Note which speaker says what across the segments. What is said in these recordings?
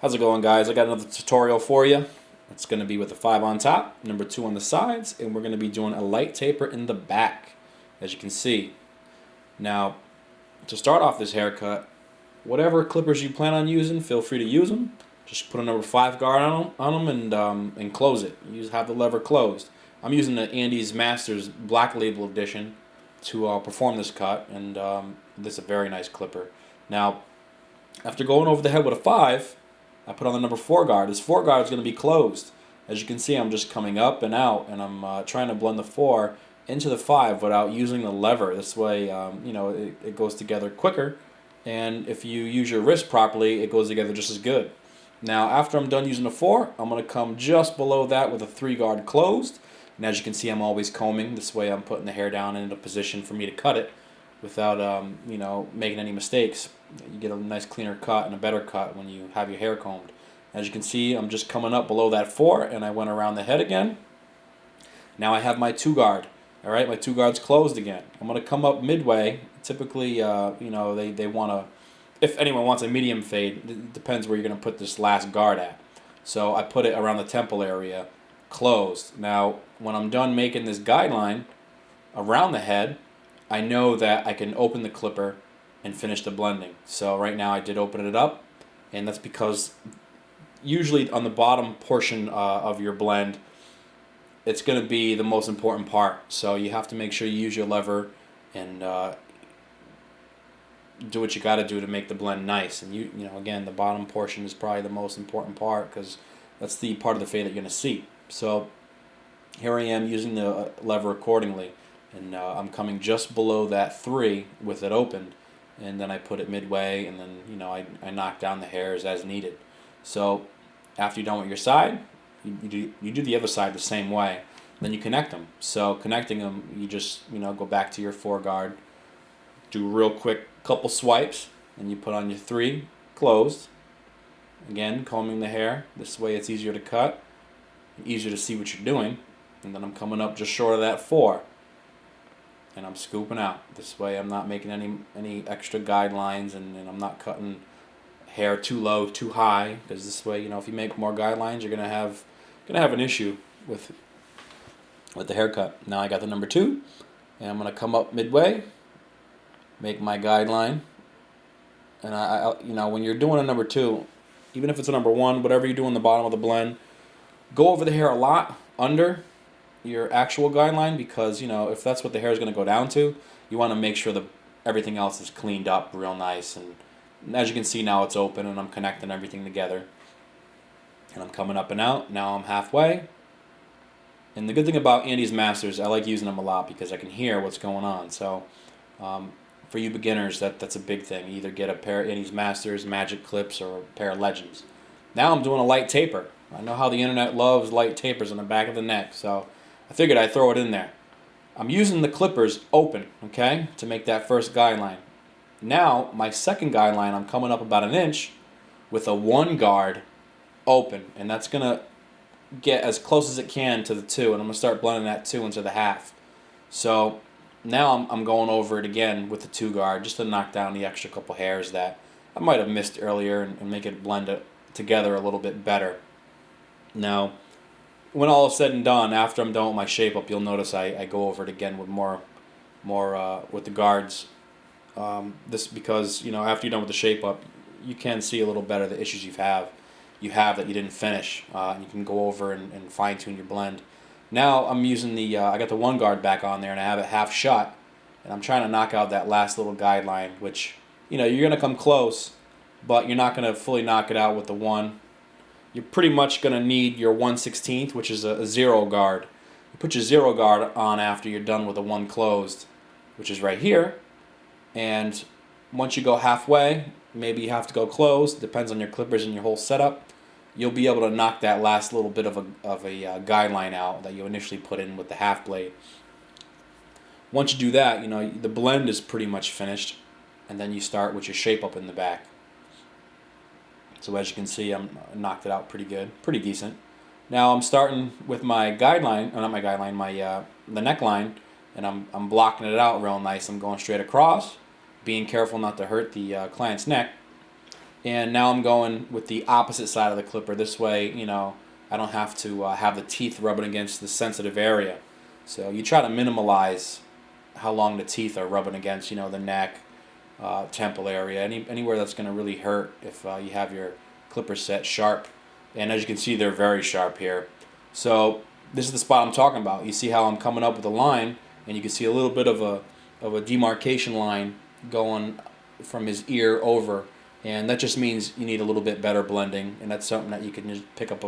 Speaker 1: How's it going, guys? I got another tutorial for you. It's going to be with a 5 on top, number 2 on the sides, and we're going to be doing a light taper in the back, as you can see. Now, to start off this haircut, whatever clippers you plan on using, feel free to use them. Just put a number 5 guard on them and close it. Have the lever closed. I'm using the Andy's Masters Black Label Edition to perform this cut, and this is a very nice clipper. Now, after going over the head with a 5, I put on the number 4 guard. This 4 guard is going to be closed. As you can see, I'm just coming up and out, and I'm trying to blend the 4 into the 5 without using the lever. This way, it goes together quicker, and if you use your wrist properly, it goes together just as good. Now, after I'm done using the 4, I'm going to come just below that with a 3 guard closed. And as you can see, I'm always combing. This way, I'm putting the hair down in a position for me to cut it without making any mistakes. You get a nice cleaner cut and a better cut when you have your hair combed. As you can see, I'm just coming up below that 4, and I went around the head again. Now I have my 2 guard. All right, my 2 guards closed again. I'm going to come up midway. Typically, they want to, if anyone wants a medium fade, it depends where you're going to put this last guard at. So I put it around the temple area, closed. Now, when I'm done making this guideline around the head, I know that I can open the clipper and finish the blending. So right now I did open it up, and that's because usually on the bottom portion of your blend, it's going to be the most important part. So you have to make sure you use your lever and do what you got to do to make the blend nice. And again, the bottom portion is probably the most important part because that's the part of the fade that you're going to see. So here I am using the lever accordingly, and I'm coming just below that 3 with it opened, and then I put it midway, and then I knock down the hairs as needed. So after you're done with your side, you do the other side the same way. Then you connect them. So connecting them, you just go back to your 4 guard, do a real quick couple swipes, and you put on your 3 closed. Again, combing the hair. This way it's easier to cut, easier to see what you're doing. And then I'm coming up just short of that 4, and I'm scooping out. This way I'm not making any extra guidelines, and I'm not cutting hair too low, too high, because this way, if you make more guidelines, you're gonna have an issue with the haircut. Now I got the number 2, and I'm gonna come up midway, make my guideline, and I when you're doing a number 2, even if it's a number 1, whatever you do in the bottom of the blend, go over the hair a lot under your actual guideline, because if that's what the hair is going to go down to, you want to make sure that everything else is cleaned up real nice. And as you can see, now it's open, and I'm connecting everything together, and I'm coming up and out. Now I'm halfway, and the good thing about Andy's Masters, I like using them a lot because I can hear what's going on. So for you beginners, that's a big thing. You either get a pair of Andy's Masters Magic Clips or a pair of Legends. Now I'm doing a light taper. I know how the internet loves light tapers on the back of the neck, so I figured I'd throw it in there. I'm using the clippers open, okay, to make that first guideline. Now, my second guideline, I'm coming up about 1 inch with a 1 guard open, and that's going to get as close as it can to the 2, and I'm going to start blending that 2 into the half. So now I'm going over it again with the 2 guard just to knock down the extra couple hairs that I might have missed earlier and make it blend it together a little bit better. Now, when all is said and done, after I'm done with my shape up, you'll notice I go over it again with more with the guards. This because after you're done with the shape up, you can see a little better the issues you have that you didn't finish. You can go over and fine tune your blend. Now I'm using the I got the 1 guard back on there, and I have it half shut, and I'm trying to knock out that last little guideline, which you're gonna come close, but you're not gonna fully knock it out with the 1. You're pretty much going to need your 1/16, which is a 0 guard. You put your 0 guard on after you're done with the 1 closed, which is right here. And once you go halfway, maybe you have to go closed, depends on your clippers and your whole setup, you'll be able to knock that last little bit of a guideline out that you initially put in with the half blade. Once you do that, the blend is pretty much finished, and then you start with your shape up in the back. So as you can see, I knocked it out pretty good, pretty decent. Now I'm starting with my guideline, or not my guideline, the neckline, and I'm blocking it out real nice. I'm going straight across, being careful not to hurt the client's neck. And now I'm going with the opposite side of the clipper. This way, you know, I don't have to have the teeth rubbing against the sensitive area. So you try to minimize how long the teeth are rubbing against, you know, the neck, temple area, anywhere that's going to really hurt if you have your clipper set sharp. And as you can see, they're very sharp here. So this is the spot I'm talking about. You see how I'm coming up with a line, and you can see a little bit of a demarcation line going from his ear over, and that just means you need a little bit better blending, and that's something that you can just pick up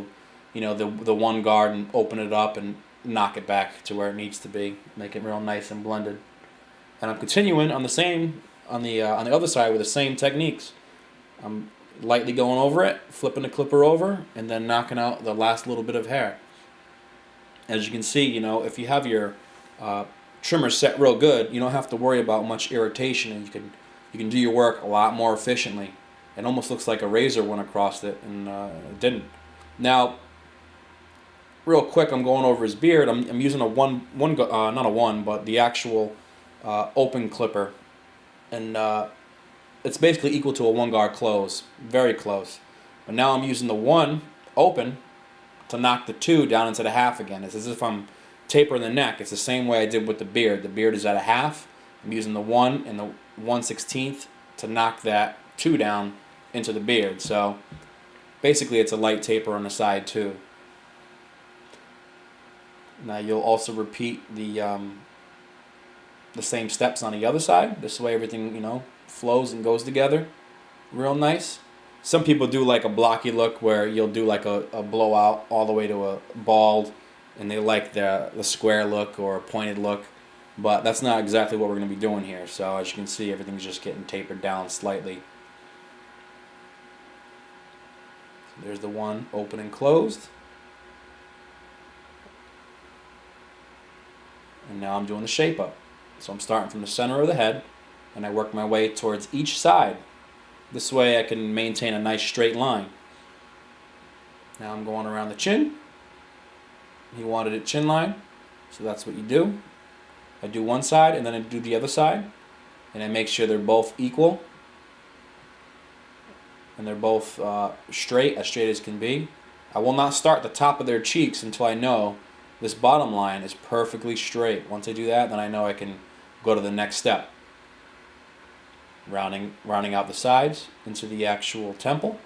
Speaker 1: the one guard and open it up and knock it back to where it needs to be, make it real nice and blended. And I'm continuing on the same on the other side with the same techniques. I'm lightly going over it, flipping the clipper over, and then knocking out the last little bit of hair. As you can see, you know, if you have your trimmer set real good, you don't have to worry about much irritation, and you can do your work a lot more efficiently. It almost looks like a razor went across it, and it didn't. Now, real quick, I'm going over his beard. I'm using a not a one, but the actual open clipper, and it's basically equal to a one guard close, very close. But now I'm using the one open to knock the two down into the half again. It's as if I'm tapering the neck. It's the same way I did with the beard. The beard is at a half. I'm using the 1 and the 1/16 to knock that 2 down into the beard. So basically it's a light taper on the side too. Now you'll also repeat the same steps on the other side. This way everything, you know, flows and goes together real nice. Some people do like a blocky look where you'll do like a blowout all the way to a bald, and they like the square look or a pointed look, but that's not exactly what we're going to be doing here. So as you can see, everything's just getting tapered down slightly. So there's the one open and closed. And now I'm doing the shape up. So I'm starting from the center of the head, and I work my way towards each side. This way I can maintain a nice straight line. Now I'm going around the chin. He wanted it chin line, so that's what you do. I do one side and then I do the other side, and I make sure they're both equal and they're both straight as can be. I will not start the top of their cheeks until I know this bottom line is perfectly straight. Once I do that, then I know I can go to the next step. Rounding out the sides into the actual temple.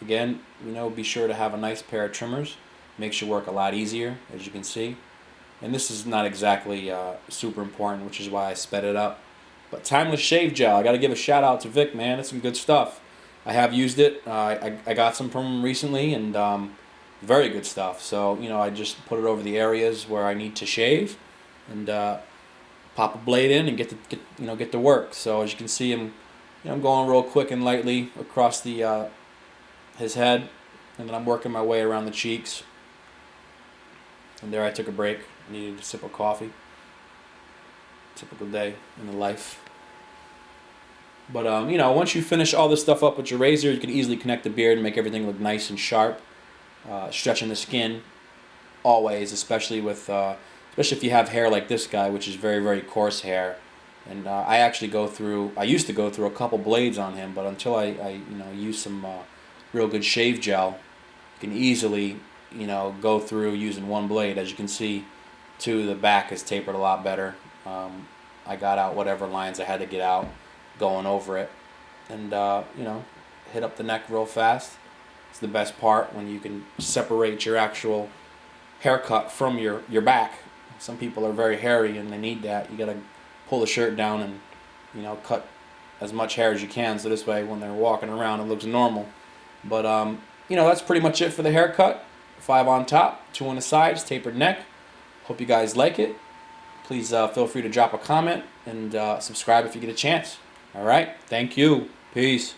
Speaker 1: Again, you know, be sure to have a nice pair of trimmers. Makes your work a lot easier, as you can see. And this is not exactly super important, which is why I sped it up. But Timeless Shave Gel, I got to give a shout out to Vic, man. It's some good stuff. I have used it. I got some from him recently, and very good stuff. So, you know, I just put it over the areas where I need to shave, and pop a blade in and get to work. So as you can see, I'm going real quick and lightly across the his head, and then I'm working my way around the cheeks. And there I took a break. I needed a sip of coffee. Typical day in the life. But you know, once you finish all this stuff up with your razor, you can easily connect the beard and make everything look nice and sharp, stretching the skin always, especially if you have hair like this guy, which is very, very coarse hair. And I used to go through a couple blades on him, but until I use some real good shave gel, you can easily, you know, go through using one blade. As you can see, too, the back is tapered a lot better. I got out whatever lines I had to get out going over it, and you know, hit up the neck real fast. It's the best part, when you can separate your actual haircut from your back. Some people are very hairy and they need that. You gotta pull the shirt down and, you know, cut as much hair as you can, so this way when they're walking around it looks normal. But you know, that's pretty much it for the haircut. 5 on top, 2 on the sides, tapered neck. Hope you guys like it. Please feel free to drop a comment and subscribe if you get a chance. Alright, thank you. Peace.